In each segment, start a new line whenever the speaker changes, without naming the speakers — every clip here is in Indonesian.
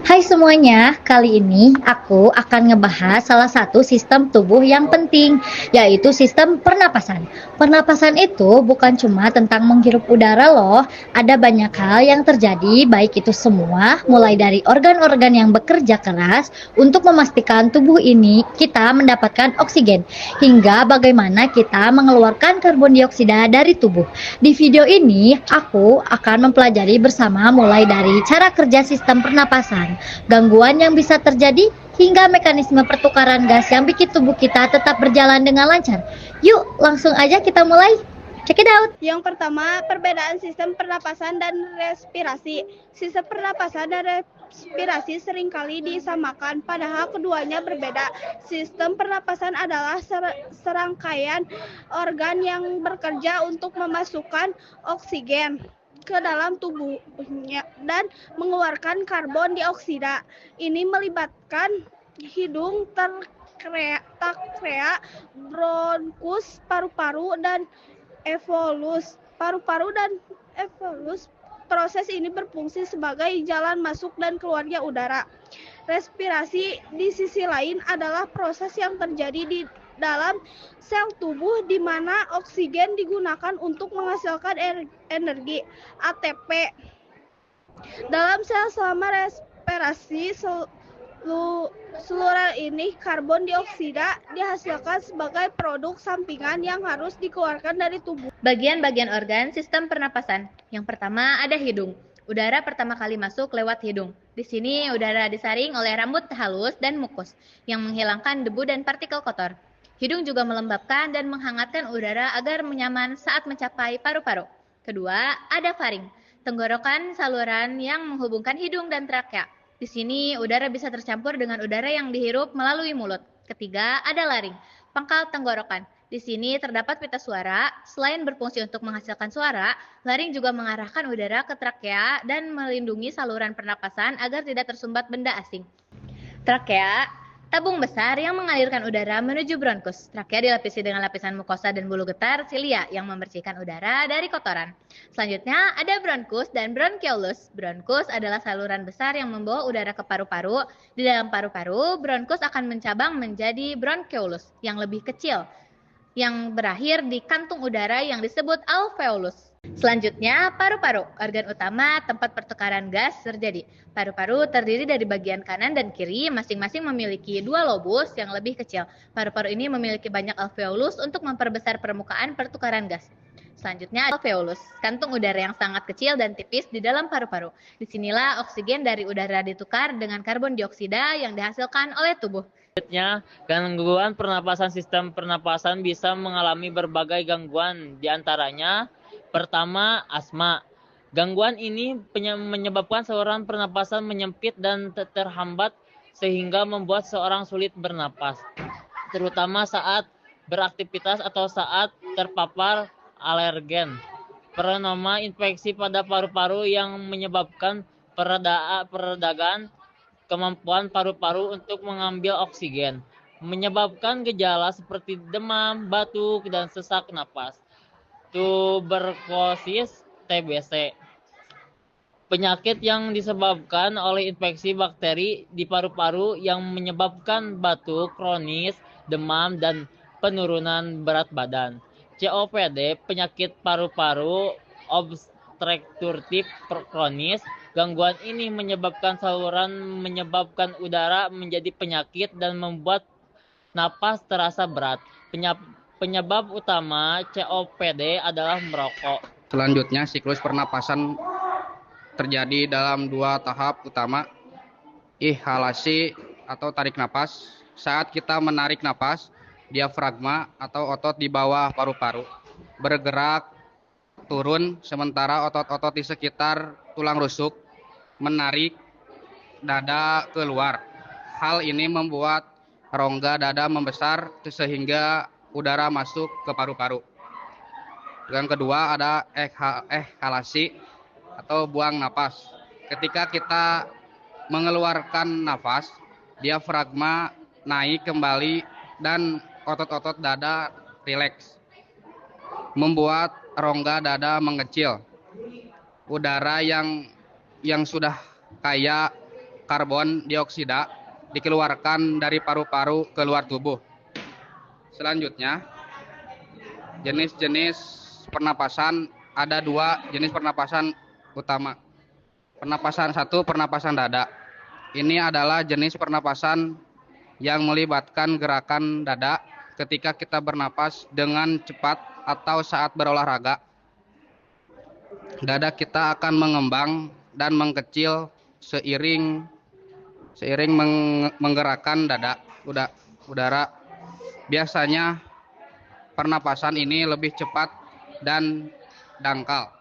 Hai semuanya, kali ini aku akan ngebahas salah satu sistem tubuh yang penting, yaitu sistem pernapasan. Pernapasan itu bukan cuma tentang menghirup udara loh, ada banyak hal yang terjadi, baik itu semua, mulai dari organ-organ yang bekerja keras untuk memastikan tubuh ini kita mendapatkan oksigen, hingga bagaimana kita mengeluarkan karbon dioksida dari tubuh. Di video ini, aku akan mempelajari bersama mulai dari cara kerja sistem pernapasan, gangguan yang bisa terjadi, hingga mekanisme pertukaran gas yang bikin tubuh kita tetap berjalan dengan lancar. Yuk, langsung aja kita mulai. Check it out.
Yang pertama, perbedaan sistem pernapasan dan respirasi. Sistem pernapasan dan respirasi seringkali disamakan, padahal keduanya berbeda. Sistem pernapasan adalah serangkaian organ yang bekerja untuk memasukkan oksigen ke dalam tubuhnya dan mengeluarkan karbon dioksida. Ini melibatkan hidung, trakea, bronkus, paru-paru, dan evolus. Paru-paru dan evolus. Proses ini berfungsi sebagai jalan masuk dan keluarnya udara. Respirasi di sisi lain adalah proses yang terjadi di dalam sel tubuh di mana oksigen digunakan untuk menghasilkan energi ATP. Dalam sel selama respirasi seluruh ini karbon dioksida dihasilkan sebagai produk sampingan yang harus dikeluarkan dari tubuh.
Bagian-bagian organ sistem pernapasan. Yang pertama ada hidung. Udara pertama kali masuk lewat hidung. Di sini udara disaring oleh rambut halus dan mukus yang menghilangkan debu dan partikel kotor. Hidung juga melembabkan dan menghangatkan udara agar nyaman saat mencapai paru-paru. Kedua, ada faring, tenggorokan saluran yang menghubungkan hidung dan trakea. Di sini udara bisa tercampur dengan udara yang dihirup melalui mulut. Ketiga, ada laring, pangkal tenggorokan. Di sini terdapat pita suara. Selain berfungsi untuk menghasilkan suara, laring juga mengarahkan udara ke trakea dan melindungi saluran pernapasan agar tidak tersumbat benda asing. Trakea, tabung besar yang mengalirkan udara menuju bronkus. Trakea dilapisi dengan lapisan mukosa dan bulu getar silia yang membersihkan udara dari kotoran. Selanjutnya ada bronkus dan bronkiolus. Bronkus adalah saluran besar yang membawa udara ke paru-paru. Di dalam paru-paru, bronkus akan mencabang menjadi bronkiolus yang lebih kecil, yang berakhir di kantung udara yang disebut alveolus. Selanjutnya, paru-paru, organ utama tempat pertukaran gas terjadi. Paru-paru terdiri dari bagian kanan dan kiri, masing-masing memiliki dua lobus yang lebih kecil. Paru-paru ini memiliki banyak alveolus untuk memperbesar permukaan pertukaran gas. Selanjutnya, alveolus, kantung udara yang sangat kecil dan tipis di dalam paru-paru. Disinilah oksigen dari udara ditukar dengan karbon dioksida yang dihasilkan oleh tubuh.
Selanjutnya, gangguan pernapasan. Sistem pernapasan bisa mengalami berbagai gangguan, diantaranya pertama, asma. Gangguan ini menyebabkan saluran pernapasan menyempit dan terhambat sehingga membuat seorang sulit bernapas, terutama saat beraktivitas atau saat terpapar alergen. Pernama, infeksi pada paru-paru yang menyebabkan peredagan kemampuan paru-paru untuk mengambil oksigen, menyebabkan gejala seperti demam, batuk, dan sesak napas. Tuberkulosis TBC, penyakit yang disebabkan oleh infeksi bakteri di paru-paru yang menyebabkan batuk kronis, demam, dan penurunan berat badan. COPD, penyakit paru-paru obstruktif kronis. Gangguan ini menyebabkan menyebabkan udara menjadi penyakit dan membuat napas terasa berat. Penyebab utama COPD adalah merokok.
Selanjutnya, siklus pernapasan terjadi dalam dua tahap utama, inhalasi atau tarik napas. Saat kita menarik napas, diafragma atau otot di bawah paru-paru bergerak turun, sementara otot-otot di sekitar tulang rusuk menarik dada keluar. Hal ini membuat rongga dada membesar sehingga udara masuk ke paru-paru. Yang kedua ada ekshalasi atau buang napas. Ketika kita mengeluarkan nafas, diafragma naik kembali dan otot-otot dada rileks, membuat rongga dada mengecil. Udara yang sudah kaya karbon dioksida dikeluarkan dari paru-paru keluar tubuh. Selanjutnya, jenis-jenis pernapasan, ada 2 jenis pernapasan utama. Pernapasan 1, pernapasan dada. Ini adalah jenis pernapasan yang melibatkan gerakan dada ketika kita bernapas dengan cepat atau saat berolahraga. Dada kita akan mengembang dan mengecil seiring menggerakkan udara. Biasanya pernapasan ini lebih cepat dan dangkal.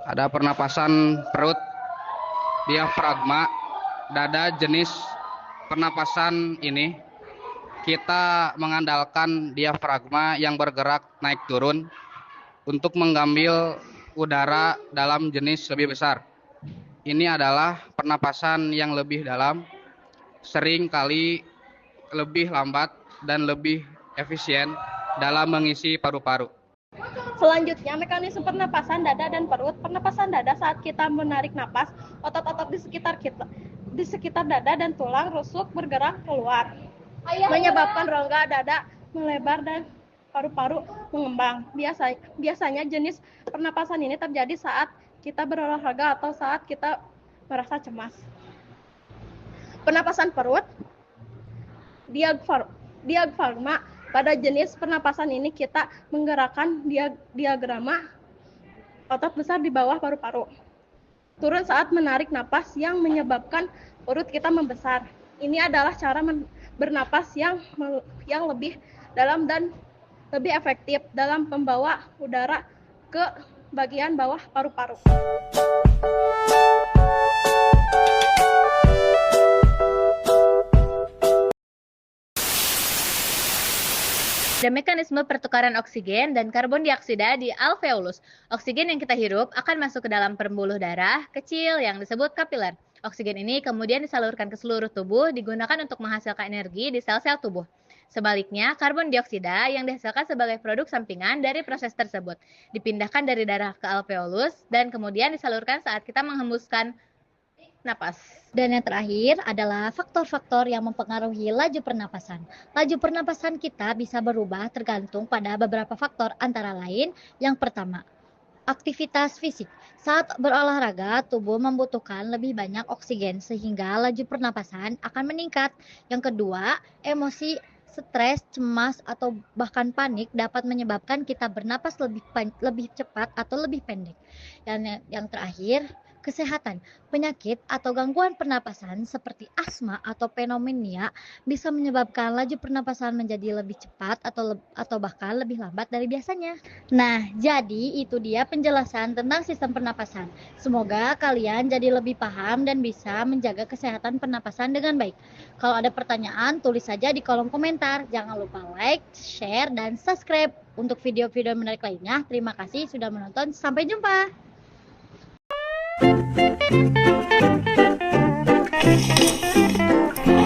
Ada pernapasan perut, diafragma, dada. Jenis pernapasan ini kita mengandalkan diafragma yang bergerak naik turun untuk mengambil udara dalam jenis lebih besar. Ini adalah pernapasan yang lebih dalam, sering kali lebih lambat dan lebih efisien dalam mengisi paru-paru.
Selanjutnya, mekanisme pernapasan dada dan perut. Pernapasan dada saat kita menarik napas, otot-otot di sekitar dada dan tulang rusuk bergerak keluar, menyebabkan rongga dada melebar dan paru-paru mengembang. Biasanya jenis pernapasan ini terjadi saat kita berolahraga atau saat kita merasa cemas. Pernapasan perut, diafragma. Pada jenis pernapasan ini kita menggerakkan diafragma, otot besar di bawah paru-paru, turun saat menarik napas yang menyebabkan perut kita membesar. Ini adalah cara bernapas yang lebih dalam dan lebih efektif dalam membawa udara ke bagian bawah paru-paru.
Ada mekanisme pertukaran oksigen dan karbon dioksida di alveolus. Oksigen yang kita hirup akan masuk ke dalam pembuluh darah kecil yang disebut kapiler. Oksigen ini kemudian disalurkan ke seluruh tubuh, digunakan untuk menghasilkan energi di sel-sel tubuh. Sebaliknya, karbon dioksida yang dihasilkan sebagai produk sampingan dari proses tersebut dipindahkan dari darah ke alveolus dan kemudian disalurkan saat kita menghembuskan napas.
Dan yang terakhir adalah faktor-faktor yang mempengaruhi laju pernapasan. Laju pernapasan kita bisa berubah tergantung pada beberapa faktor, antara lain yang pertama, aktivitas fisik. Saat berolahraga, tubuh membutuhkan lebih banyak oksigen sehingga laju pernapasan akan meningkat. Yang kedua, emosi, stres, cemas, atau bahkan panik dapat menyebabkan kita bernapas lebih cepat atau lebih pendek. Dan yang terakhir, kesehatan. Penyakit atau gangguan pernapasan seperti asma atau pneumonia bisa menyebabkan laju pernapasan menjadi lebih cepat atau bahkan lebih lambat dari biasanya. Nah, jadi itu dia penjelasan tentang sistem pernapasan. Semoga kalian jadi lebih paham dan bisa menjaga kesehatan pernapasan dengan baik. Kalau ada pertanyaan, tulis saja di kolom komentar. Jangan lupa like, share, dan subscribe untuk video-video menarik lainnya. Terima kasih sudah menonton. Sampai jumpa.
Thank you.